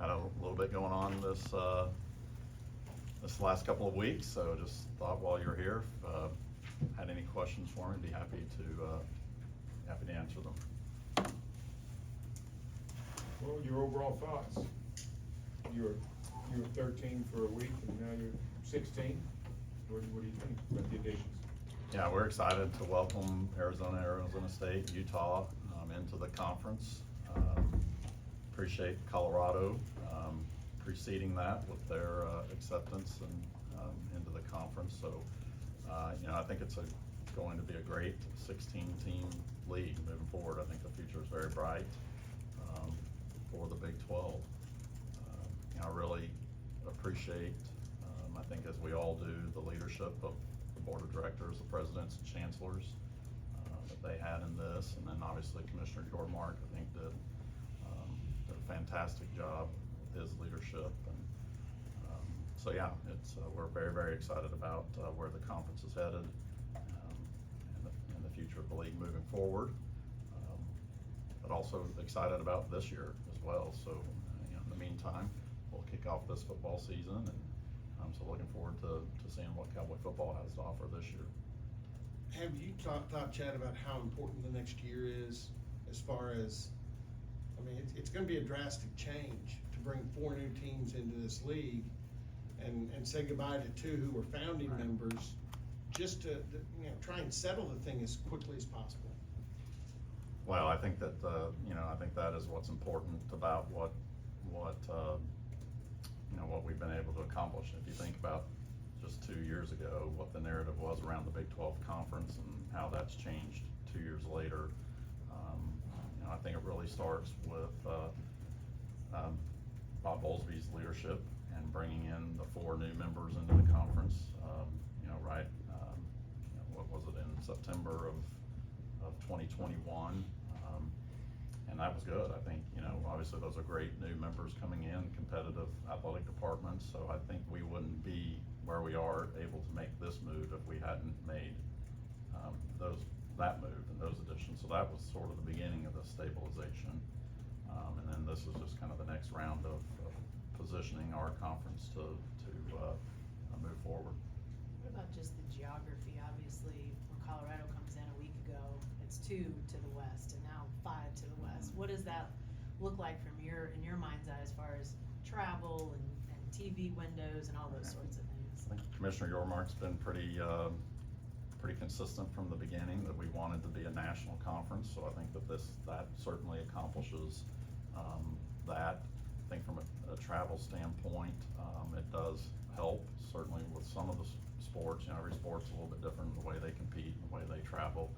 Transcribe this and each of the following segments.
Had a little bit going on this last couple of weeks, so just thought while you're here, if had any questions for me, be happy to answer them. What were your overall thoughts? You were 13 for a week and now you're 16. What do you think about the additions? Yeah, we're excited to welcome Arizona State, Utah into the conference. Appreciate Colorado preceding that with their acceptance and into the conference. So, I think it's going to be a great 16-team league moving forward. I think the future is very bright for the Big 12. I really appreciate, I think as we all do, the leadership of the board of directors, the presidents and chancellors that they had in this, and then obviously Commissioner Yormark, I think did a fantastic job with his leadership. And so yeah, we're very, very excited about where the conference is headed and the future of the league moving forward. But also excited about this year as well. So in the meantime, we'll kick off this football season, and I'm so looking forward to seeing what Cowboy football has to offer this year. Have you thought, Chad, about how important the next year is as far as, I mean, it's going to be a drastic change to bring 4 new teams into this league and say goodbye to 2 who were founding members, just to try and settle the thing as quickly as possible. Well, I think that I think that is what's important about what we've been able to accomplish. If you think about just 2 years ago, what the narrative was around the Big 12 conference and how that's changed 2 years later, I think it really starts with Bob Bowlesby's leadership and bringing in the 4 new members into the conference. What was it, in September of 2021, and that was good. I think, obviously those are great new members coming in, competitive athletic departments, so I think we wouldn't be where we are able to make this move if we hadn't made that move and those additions. So that was sort of the beginning of the stabilization, and then this is just kind of the next round of positioning our conference to move forward. What about just the geography? Obviously, when Colorado comes in a week ago, it's 2 to the west and now 5 to the west. What does that look like from in your mind's eye as far as travel and TV windows and all those sorts of things? I think Commissioner Yormark's been pretty consistent from the beginning that we wanted to be a national conference. So I think that certainly accomplishes that. I think from a travel standpoint, it does help certainly with some of the sports. Every sport's a little bit different in the way they compete and the way they travel.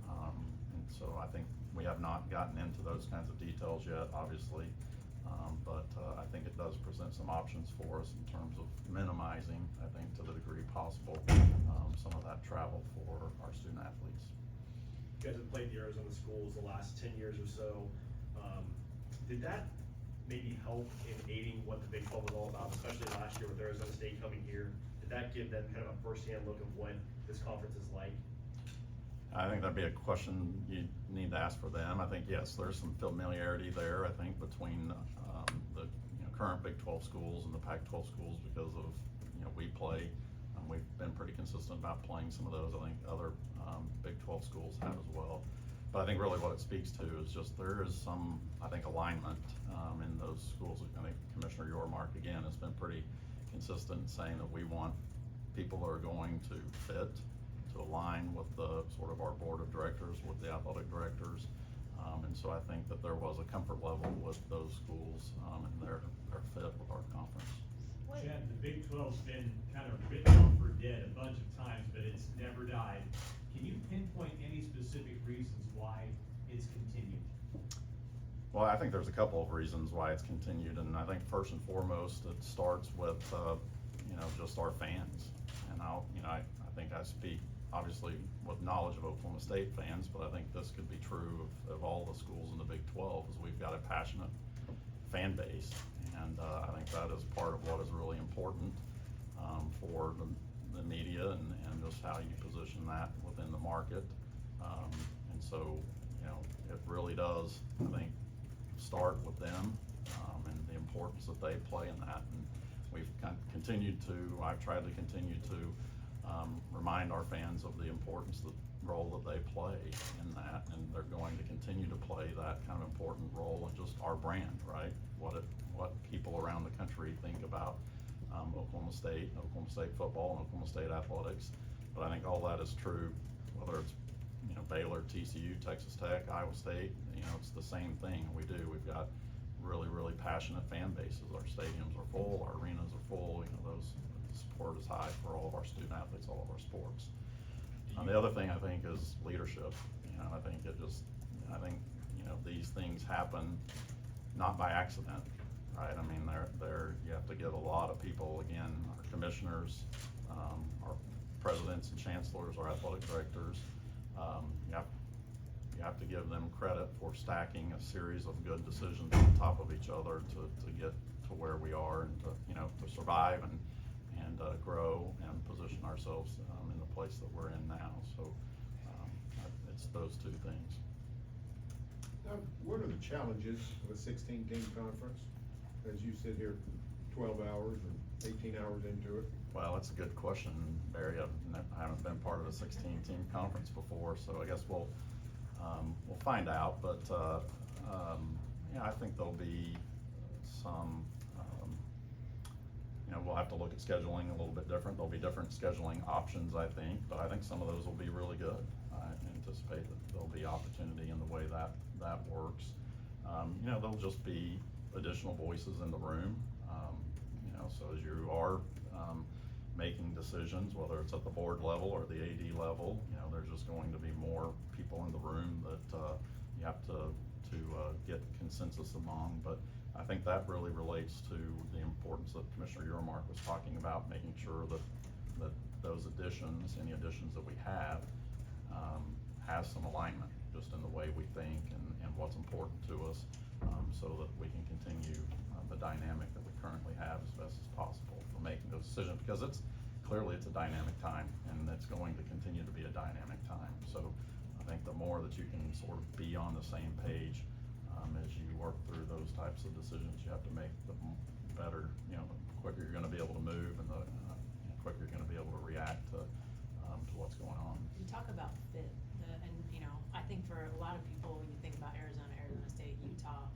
And so I think we have not gotten into those kinds of details yet, obviously. But I think it does present some options for us in terms of minimizing, I think, to the degree possible, some of that travel for our student athletes. You guys have played the Arizona schools the last 10 years or so. Did that maybe help in aiding what the Big 12 was all about, especially last year with Arizona State coming here? Did that give them kind of a first-hand look of what this conference is like? I think that'd be a question you need to ask for them. I think, yes, there's some familiarity there, I think, between the current Big 12 schools and the Pac-12 schools because of, we play. We've been pretty consistent about playing some of those. I think other Big 12 schools have as well. But I think really what it speaks to is just there is some, I think, alignment in those schools. I think Commissioner Yormark, again, has been pretty consistent in saying that we want people that are going to fit, to align with the sort of our board of directors, with the athletic directors. And so I think that there was a comfort level with those schools and their fit with our conference. Chad, the Big 12's been kind of written off for dead a bunch of times, but it's never died. Can you pinpoint any specific reasons why it's continued? Well, I think there's a couple of reasons why it's continued, and I think first and foremost it starts with just our fans. And I think I speak obviously with knowledge of Oklahoma State fans, but I think this could be true of all the schools in the Big 12, is we've got a passionate fan base, and I think that is part of what is really important for the media and just how you position that within the market. And so it really does, I think, start with them and the importance importance that they play in that. And we've continued to, I've tried to continue to remind our fans of the importance, the role that they play in that, and they're going to continue to play that kind of important role in just our brand, right? What people around the country think about Oklahoma State football, and Oklahoma State athletics. But I think all that is true, whether it's, you know, Baylor, TCU, Texas Tech, Iowa State, you know, it's the same thing we do. We've got really, really passionate fan bases. Our stadiums are full, our arenas are full, you know, the support is high for all of our student athletes, all of our sports. The other thing I think is leadership. You know, I think, you know, these things happen not by accident, right? I mean, you have to get a lot of people, again, our commissioners, our presidents and chancellors, our athletic directors, you have to give them credit for stacking a series of good decisions on top of each other to get to where we are, and to, you know, to survive and grow and position ourselves in the place that we're in now. So it's those two things. Now, what are the challenges of a 16-team conference, as you sit here 12 hours or 18 hours into it? Well, that's a good question, Barry. I haven't been part of a 16-team conference before, so I guess we'll find out. But yeah, I think there'll be some. You know, we'll have to look at scheduling a little bit different. There'll be different scheduling options, I think, but I think some of those will be really good. I anticipate that there'll be opportunity in the way that works. You know, there'll just be additional voices in the room. You know, so as you are making decisions, whether it's at the board level or the AD level, you know, there's just going to be more people in the room that you have to get consensus among. But I think that really relates to the importance that Commissioner Euromark was talking about, making sure that those additions, any additions that we have, has some alignment just in the way we think and what's important to us, so that we can continue the dynamic that we currently have as best as possible for making those decisions, because it's a dynamic time, and it's going to continue to be a dynamic time. So I think the more that you can sort of be on the same page as you work through those types of decisions you have to make, the better, you know, the quicker you're going to be able to move, and the quicker you're going to be able to react to what's going on. You talk about fit, and you know, I think for a lot of people, when you think about Arizona State, Utah,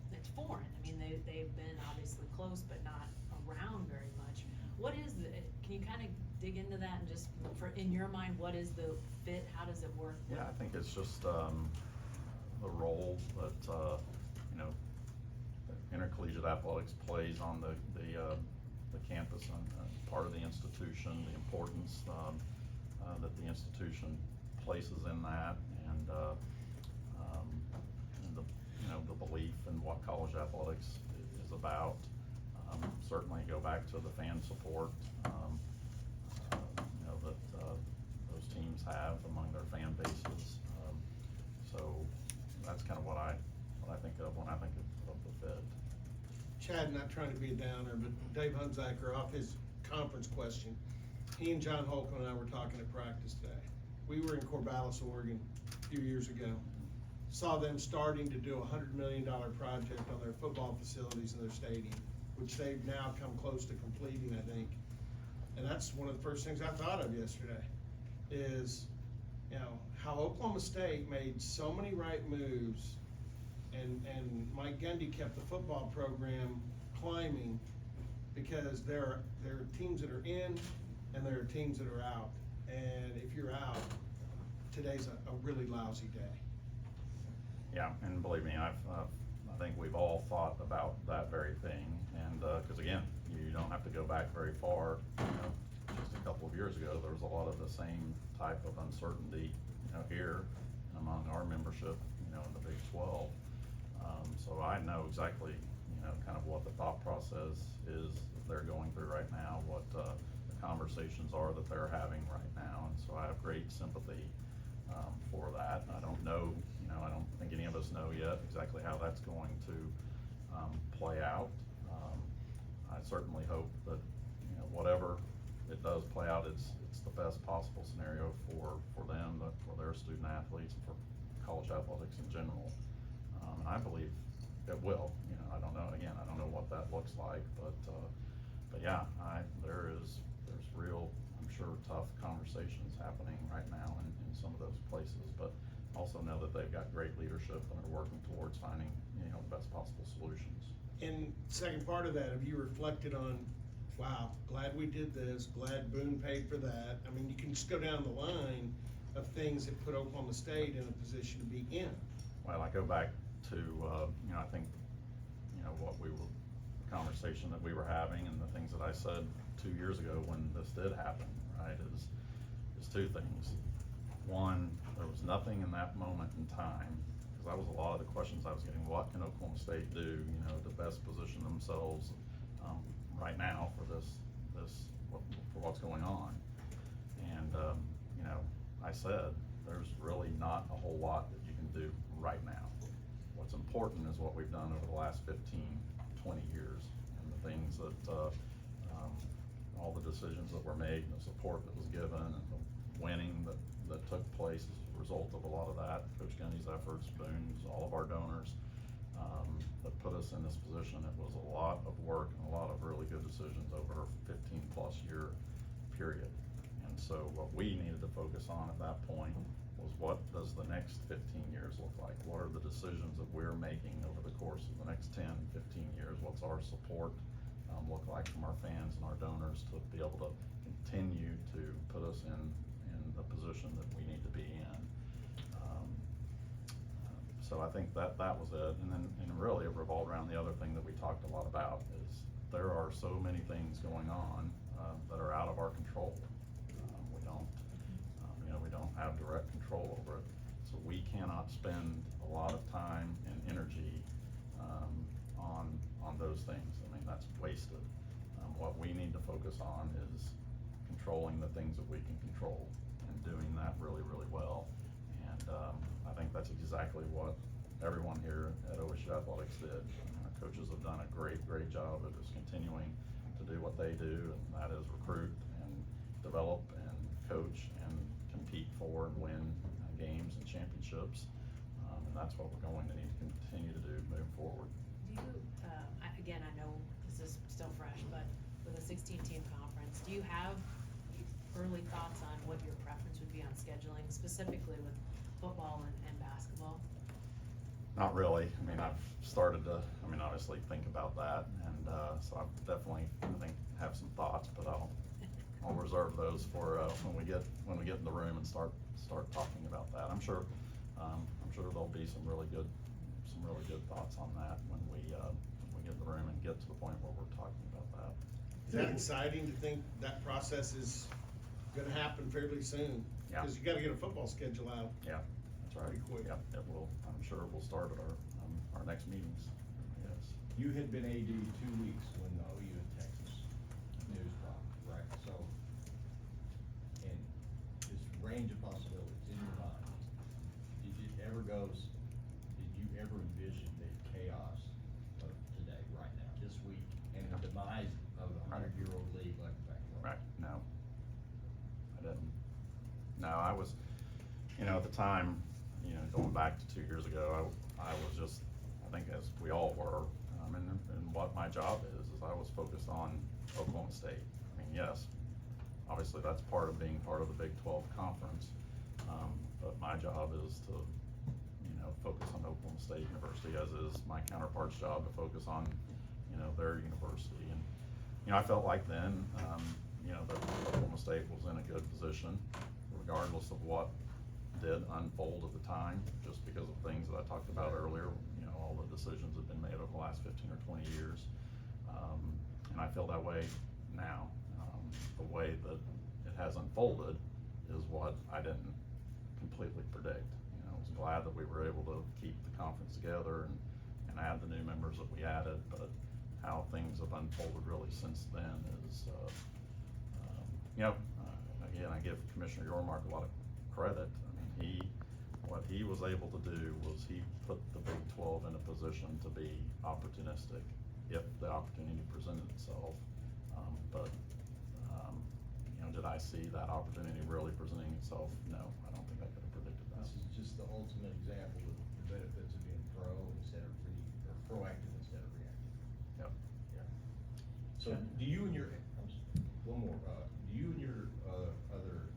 it's foreign. I mean, they've been obviously close, but not around very much. What is can you kind of dig into that, and just in your mind, what is the fit? How does it work? Yeah, I think it's just the role that you know, intercollegiate athletics plays on the campus and part of the institution, the importance that the institution places in that, and the, you know, the belief in what college athletics is about. Certainly go back to the fan support, you know, that those teams have among their fan bases. So that's kind of what I think of when I think of the fit. Chad, not trying to be a downer, but Dave Hunzaker, off his conference question, he and John Holcomb and I were talking at practice today. We were in Corvallis, Oregon a few years ago. Saw them starting to do a $100 million project on their football facilities in their stadium, which they've now come close to completing, I think. And that's one of the first things I thought of yesterday, is, you know, how Oklahoma State made so many right moves, and Mike Gundy kept the football program climbing, because there are teams that are in and there are teams that are out. And if you're out, today's a really lousy day. Yeah, and believe me, I think we've all thought about that very thing, and because again, you don't have to go back very far. You know, just a couple of years ago, there was a lot of the same type of uncertainty, you know, here among our membership, you know, in the Big 12. So I know exactly, you know, kind of what the thought process is that they're going through right now, what the conversations are that they're having right now, and so I have great sympathy for that. I don't know, you know, I don't think any of us know yet exactly how that's going to play out. I certainly hope that, you know, whatever it does play out, it's the best possible scenario for them, for their student athletes, and for college athletics in general. And I believe it will. You know, I don't know. Again, looks like, but yeah, there's real, I'm sure, tough conversations happening right now in some of those places, but also know that they've got great leadership and are working towards finding, the best possible solutions. And second part of that, have you reflected on, wow, glad we did this, glad Boone paid for that? I mean, you can just go down the line of things that put Oklahoma State in a position to be in. Well, I go back to, I think, the conversation that we were having and the things that I said 2 years ago when this did happen, right, is two things. One, there was nothing in that moment in time, because that was a lot of the questions I was getting, what can Oklahoma State do, to best position themselves, right now for for what's going on. And, I said, there's really not a whole lot that you can do right now. What's important is what we've done over the last 15, 20 years, and the things that, all the decisions that were made, and the support that was given, and the winning that took place as a result of a lot of that, Coach Gundy's efforts, Boone's, all of our donors, that put us in this position. It was a lot of work and a lot of really good decisions over a 15-plus year period. And so what we needed to focus on at that point was, what does the next 15 years look like? What are the decisions that we're making over the course of the next 10, 15 years? What's our support look like from our fans and our donors to be able to continue to put us in the position that we need to be in? So I think that was it. And really it revolved around the other thing that we talked a lot about, is there are so many things going on that are out of our control. We don't have direct control over it. So we cannot spend a lot of time and energy on those things. I mean, that's wasted. What we need to focus on is controlling the things that we can control, and doing that really, really well. And I think that's exactly what everyone here at OSU Athletics did. Our coaches have done a great, great job of just continuing to do what they do, and that is recruit and develop and coach and compete for and win games and championships. And that's what we're going to need to continue to do moving forward. Do you, again, I know this is still fresh, but with a 16-team conference, do you have early thoughts on what your preference would be on scheduling, specifically with football and basketball? Not really. I mean, I've started to, obviously think about that, and so I've definitely, have some thoughts, but I'll reserve those for when we get in the room and start talking about that. I'm sure there'll be some really good thoughts on that when we get in the room and get to the point where we're talking about that. Is that exciting to think that process is gonna happen fairly soon? Yeah. Because you gotta get a football schedule out. Yeah, that's right. Pretty quick. Yeah, it will. I'm sure it will start at our next meetings. Yes. You had been AD 2 weeks when the OU and Texas news dropped, right? So, and this range of possibilities in your mind, did you ever envision the chaos of today, right now, this week, and the demise of a 100-year-old league like the basketball? Right, no. I didn't. No, I was, at the time, going back to 2 years ago, I was just, I think as we all were, and what my job is I was focused on Oklahoma State. I mean, yes, obviously that's part of being part of the Big 12 conference, but my job is to, focus on Oklahoma State University, as is my counterpart's job to focus on, their university. And, I felt like then, that Oklahoma State was in a good position, regardless of what did unfold at the time, just because of things that I talked about earlier, all the decisions that have been made over the last 15 or 20 years. And I feel that way now. The way that it has unfolded is what I didn't completely predict. I was glad that we were able to keep the conference together and add the new members that we added, but how things have unfolded really since then is, again, I give Commissioner Yormark a lot of credit. What he was able to do was he put the Big 12 in a position to be opportunistic if the opportunity presented itself. Did I see that opportunity really presenting itself? No, I don't think I could have predicted that. This is just the ultimate example of the benefits of being proactive instead of reactive. Yep. Yeah. So do you and your, one more, do you and your, other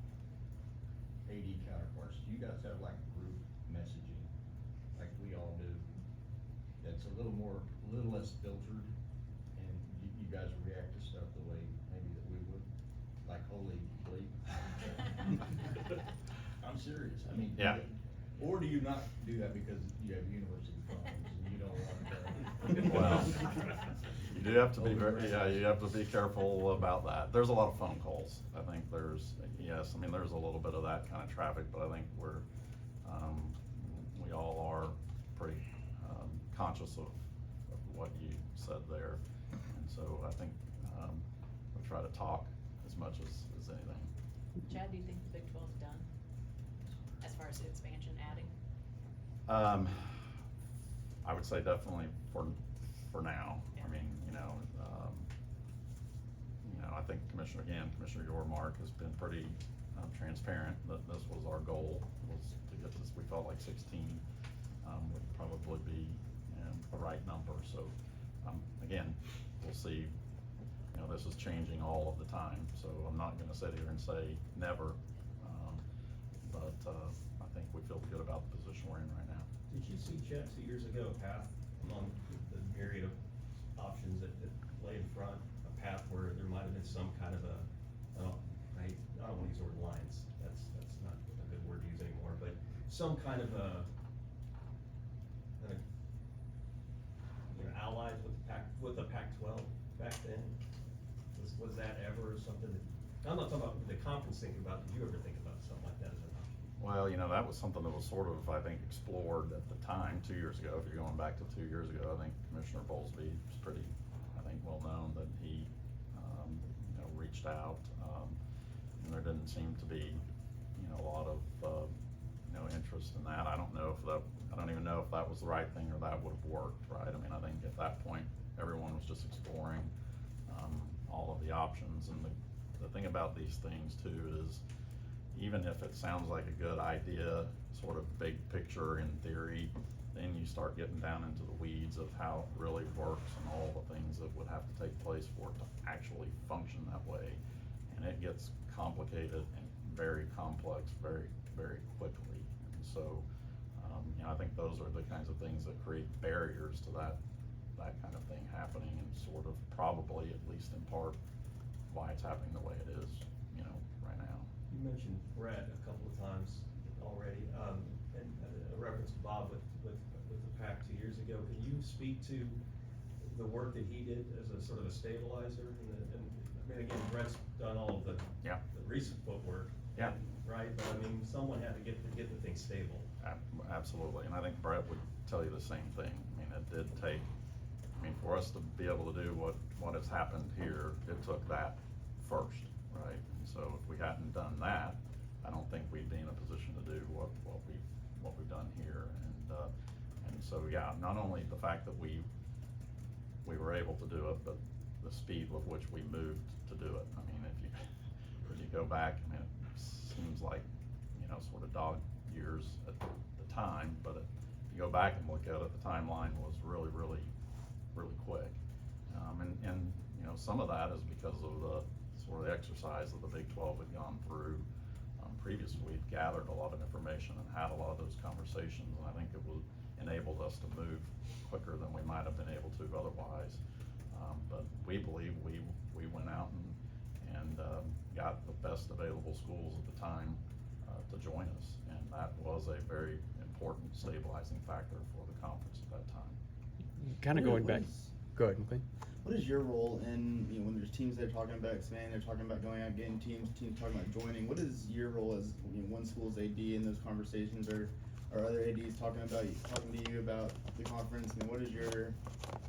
AD counterparts, do you guys have like group messaging, like we all do? That's a little less filtered, and you guys react to stuff the way maybe that we would, like holy bleep. I'm serious, I mean. Yeah. Or do you not do that because you have university problems and you don't want to? Well, you do have to be you have to be careful about that. There's a lot of phone calls. I think yes, I mean, there's a little bit of that kind of traffic, but I think we all are pretty, conscious of what you said there. And so I think, we try to talk as much as anything. Chad, do you think the Big 12's done as far as expansion adding? I would say definitely for now. Yeah. I mean, I think Commissioner Yormark has been pretty transparent that this was our goal, was to get this. We felt like 16 would probably be the right number. So again, we'll see. This is changing all of the time, so I'm not going to sit here and say never. But I think we feel good about the position we're in right now. Did you see, Chad, 2 years ago, a path among the myriad of options that lay in front, a path where there might have been some kind of I don't want to use the word alliance, that's not a good word to use anymore, but some kind of allies with the Pac-12 back then? Was that ever something that, I'm not talking about the conference thinking about, did you ever think about something like that as an option? Well, that was something that was sort of, I think, explored at the time, 2 years ago. If you're going back to 2 years ago, I think Commissioner Bowlesby was pretty, I think, well known that he, reached out, and there didn't seem to be, a lot of, interest in that. I don't even know if that was the right thing or that would have worked, right? I mean, I think at that point, everyone was just exploring, all of the options. And the thing about these things too is, even if it sounds like a good idea, sort of big picture in theory, then you start getting down into the weeds of how it really works and all the things that would have to take place for it to actually function that way. And it gets complicated and very complex very, very quickly. And so, I think those are the kinds of things that create barriers to that kind of thing happening, and sort of probably, at least in part, why it's happening the way it is, right now. You mentioned Brett a couple of times already, and a reference to Bob with the PAC 2 years ago. Can you speak to the work that he did as a sort of a stabilizer? And I mean, again, Brett's done all of the recent footwork. Yeah. Right, but I mean, someone had to get the thing stable. Absolutely, and I think Brett would tell you the same thing. I mean, it did take, for us to be able to do what has happened here, it took that first, right? And so if we hadn't done that, I don't think we'd be in a position to do what we've done here. And so, yeah, not only the fact that we were able to do it, but the speed with which we moved to do it. I mean, if you go back, it seems like, sort of dog years at the time, but if you go back and look at it, the timeline was really, really, really quick. And some of that is because of the sort of exercise that the Big 12 had gone through previously. We'd gathered a lot of information and had a lot of those conversations, and I think it would enabled us to move quicker than we might have been able to otherwise. But we believe we went out and got the best available schools at the time to join us, and that was a very important stabilizing factor for the conference at that time. Kind of going back. Go ahead, McLean. What is your role in, when there's teams that are talking about expanding, they're talking about going out, getting teams talking about joining? What is your role as one school's AD in those conversations, or other ADs talking to you about the conference? What is your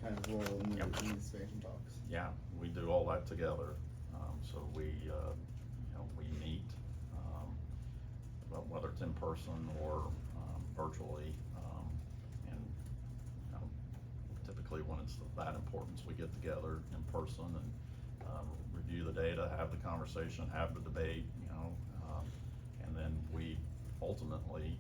kind of role in these expansion talks? Yeah, we do all that together. So we meet, whether it's in person or virtually, and typically when it's that importance, we get together in person and review the data, have the conversation, have the debate, and then we ultimately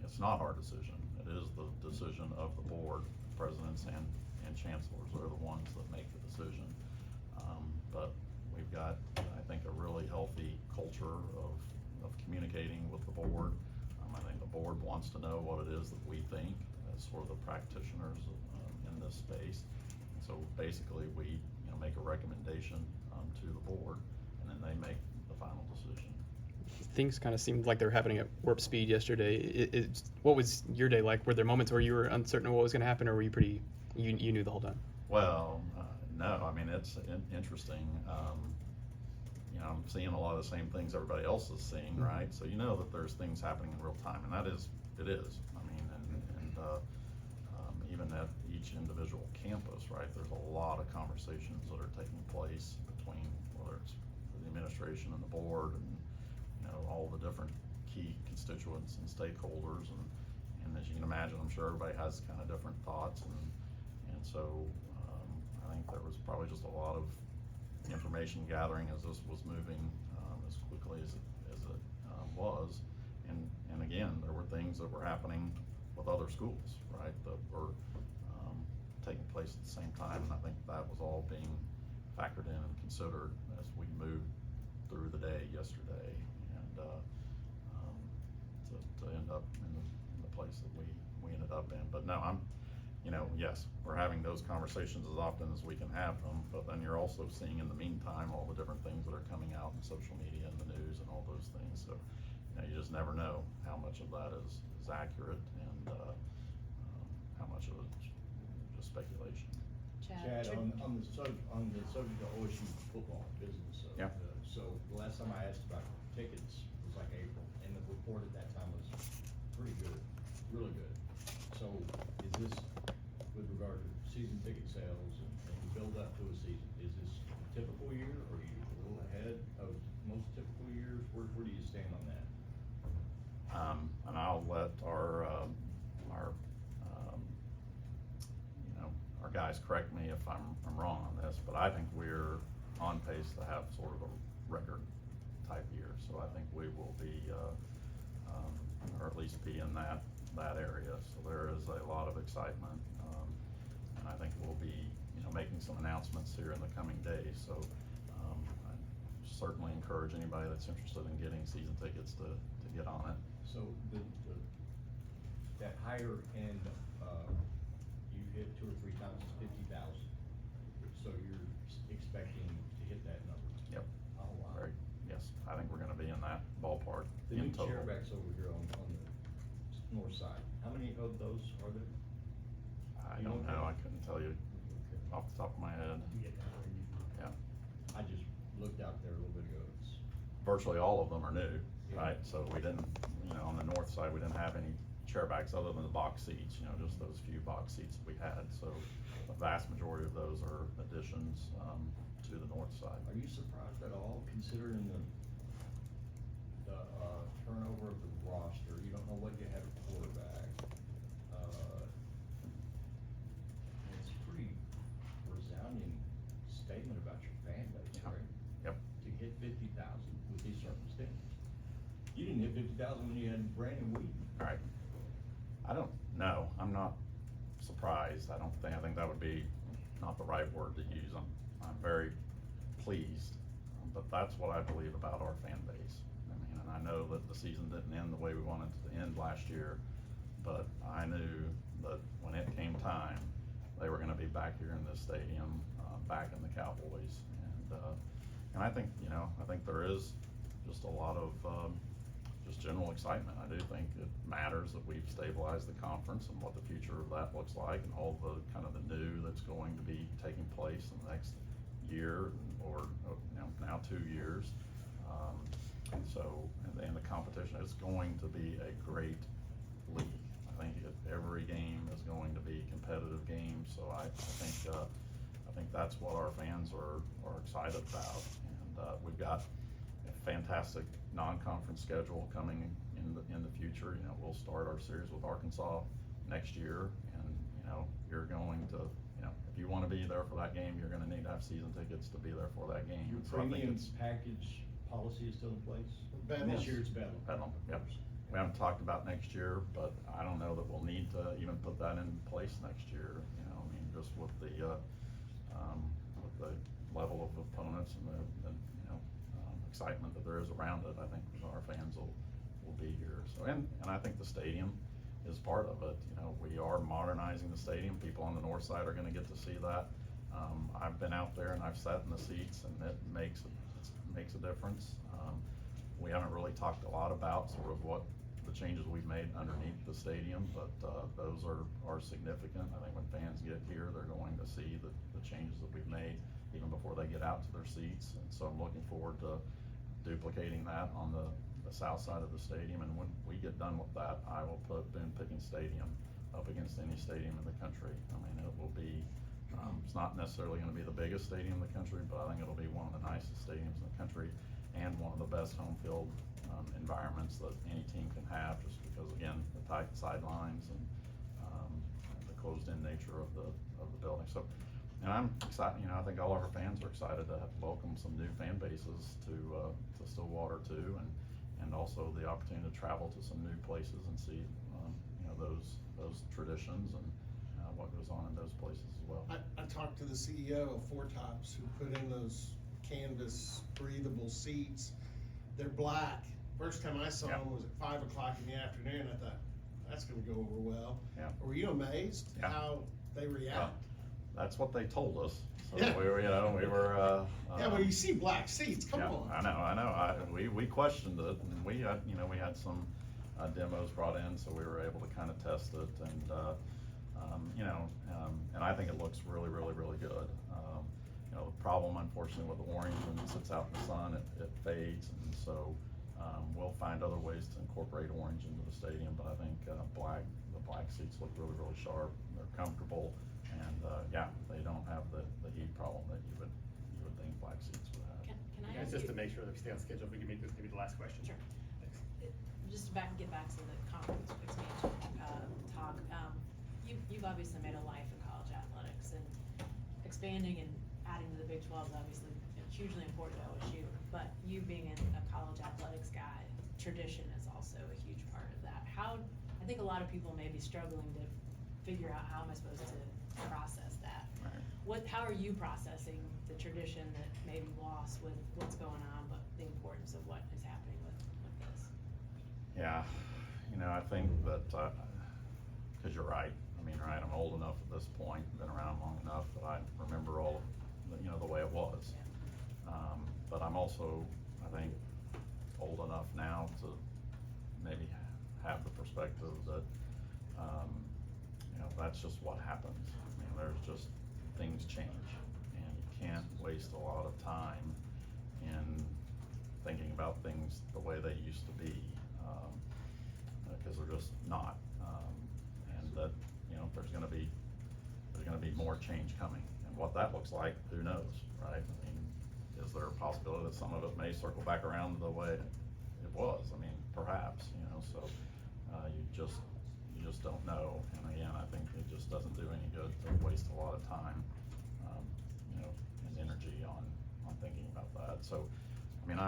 it's not our decision. It is the decision of the board. Presidents and chancellors are the ones that make the decision. got, I think, a really healthy culture of communicating with the board. I think the board wants to know what it is that we think as sort of the practitioners in this space. And so basically, we, make a recommendation to the board, and then they make the final decision. Things kind of seemed like they were happening at warp speed yesterday. What was your day like? Were there moments where you were uncertain of what was going to happen, or were you pretty, you knew the whole time? Well, no, I mean, it's interesting. I'm seeing a lot of the same things everybody else is seeing, right? So you know that there's things happening in real time, and it is. I mean, even at each individual campus, right, there's a lot of conversations that are taking place between, whether it's the administration and the board and, all the different key constituents and stakeholders. And as you can imagine, I'm sure everybody has kind of different thoughts. And so I think there was probably just a lot of information gathering as this was moving as quickly as it was. And again, there were things that were happening with other schools, right, that were taking place at the same time. And I think that was all being factored in and considered as we moved through the day yesterday, and to end up in the place that we ended up in. But no, yes, we're having those conversations as often as we can have them, but then you're also seeing in the meantime all the different things that are coming out in social media and the news and all those things. So you just never know how much of that is accurate and how much of it is just speculation. Chad, on the subject of OSU football business. Yeah. So the last time I asked about tickets was like April, and the report at that time was pretty good, really good. So is this, with regard to season ticket sales and build up to a season, is this a typical year, or are you a little ahead of most typical years? Where do you stand on that? And I'll let our guys correct me if I'm wrong on this, but I think we're on pace to have sort of a record type year. So I think we will be, or at least be in that area. So there is a lot of excitement, and I think we'll be, making some announcements here in the coming days. So I certainly encourage anybody that's interested in getting season tickets to get on it. So that higher end, you hit 2 or 3 times 50,000. So you're expecting to hit that number? Yep. Oh, wow. Yes, I think we're gonna be in that ballpark The in new total. chairbacks over here on the north side, how many of those are there? I don't know, I couldn't tell you off the top of my head. Yeah, I just looked out there a little bit ago. It's virtually all of them are new, right? So we didn't, on the north side, we didn't have any chairbacks other than the box seats, just those few box seats we had. So the vast majority of those are additions to the north side. Are you surprised at all, considering the turnover of the roster? You don't know what you have at quarterback. It's a pretty resounding statement about your fan base, right? Yep. To hit 50,000 with these circumstances. You didn't hit 50,000 when you had Brandon Wheaton. Right. I don't know. I'm not surprised. I think that would be not the right word to use. I'm very pleased, but that's what I believe about our fan base. I mean, and I know that the season didn't end the way we wanted it to end last year, but I knew that when it came time, they were gonna be back here in this stadium, back in the Cowboys. And I think, I think there is just a lot of, just general excitement. I do think it matters that we've stabilized the conference and what the future of that looks like, and all the kind of the new that's going to be taking place in the next year or now 2 years. And the competition is going to be a great league. I think every game is going to be competitive games. So I think that's what our fans are excited about. And we've got a fantastic non-conference schedule coming in the future. We'll start our series with Arkansas next year, and you're going to, if you want to be there for that game, you're going to need to have season tickets to be there for that game. Your So I think premium it's package policy is still in place? Bedlam. This year it's Bedlam. Bedlam, yep. We haven't talked about next year, but I don't know that we'll need to even put that in place next year. Just with the level of opponents and the excitement that there is around it, I think our fans will be here. So, and I think the stadium is part of it. You know, we are modernizing the stadium. People on the north side are gonna get to see that. I've been out there and I've sat in the seats, and it makes a difference. We haven't really talked a lot about sort of what the changes we've made underneath the stadium, but those are significant. I think when fans get here, they're going to see the changes that we've made even before they get out to their seats. And so I'm looking forward to duplicating that on the south side of the stadium. And when we get done with that, I will put Boone Pickens Stadium up against any stadium in the country. I mean, it will be, it's not necessarily gonna be the biggest stadium in the country, but I think it'll be one of the nicest stadiums in the country and one of the best home field environments that any team can have, just because, again, the tight sidelines and the closed-in nature of the building. So, and I'm excited, you know, I think all of our fans are excited to have welcome some new fan bases to Stillwater too, and also the opportunity to travel to some new places and see, you know, those traditions and what goes on in those places as well. I talked to the CEO of Four Tops, who put in those canvas breathable seats. They're black. First time I saw Yeah. them was at 5 o'clock in the afternoon. I thought, that's gonna go over well. Yeah. Were you amazed Yeah. how they react? That's what they told us. So Yeah. we were, you know, we were. Yeah, well, you see black seats, come Yeah, on. I know. We questioned it, and we had, you know, we had some demos brought in, so we were able to kind of test it, and you know, and I think it looks really, really, really good. You know, the problem unfortunately with the orange, when it sits out in the sun, it fades, and so we'll find other ways to incorporate orange into the stadium. But I think the black seats look really, really sharp. They're comfortable, and yeah, they don't have the heat problem that you would think black seats would have. Can I Guys, ask just you? to make sure that we stay on schedule, if we can make this maybe the last question. Sure. Thanks. Just get back to the conference expansion, talk. You've obviously made a life in college athletics, and expanding and adding to the Big 12 is obviously hugely important to OSU, but you being a college athletics guy, tradition is also a huge part of that. I think a lot of people may be struggling to figure out, how am I supposed to process that? Right. How are you processing the tradition that may be lost with what's going on, but the importance of what is happening with this? Yeah, you know, I think that, cause you're right. I mean, right, I'm old enough at this point, been around long enough that I remember all of, you know, the way it was. But I'm also, I think, old enough now to maybe have the perspective that, you know, that's just what happens. I mean, there's just, things change, and you can't waste a lot of time in thinking about things the way they used to be, because they're just not. And that, you know, there's gonna be more change coming, and what that looks like, who knows, right? I mean, is there a possibility that some of it may circle back around to the way it was? I mean, perhaps, you know, so you just don't know. And again, I think it just doesn't do any good to waste a lot of time, you know, and energy on thinking about that. So, I mean,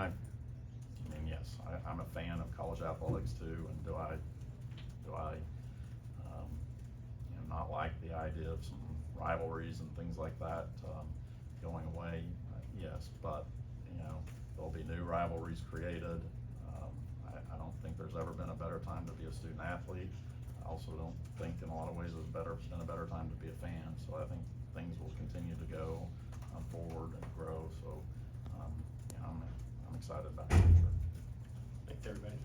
yes, I'm a fan of college athletics too, and do I, you know, not like the idea of some rivalries and things like that going away? Yes, but, you know, there'll be new rivalries created. I don't think there's ever been a better time to be a student athlete. I also don't think in a lot of ways it's been a better time to be a fan. So I think things will continue to go forward and grow. So, you know, I'm excited about the future. Thanks, everybody.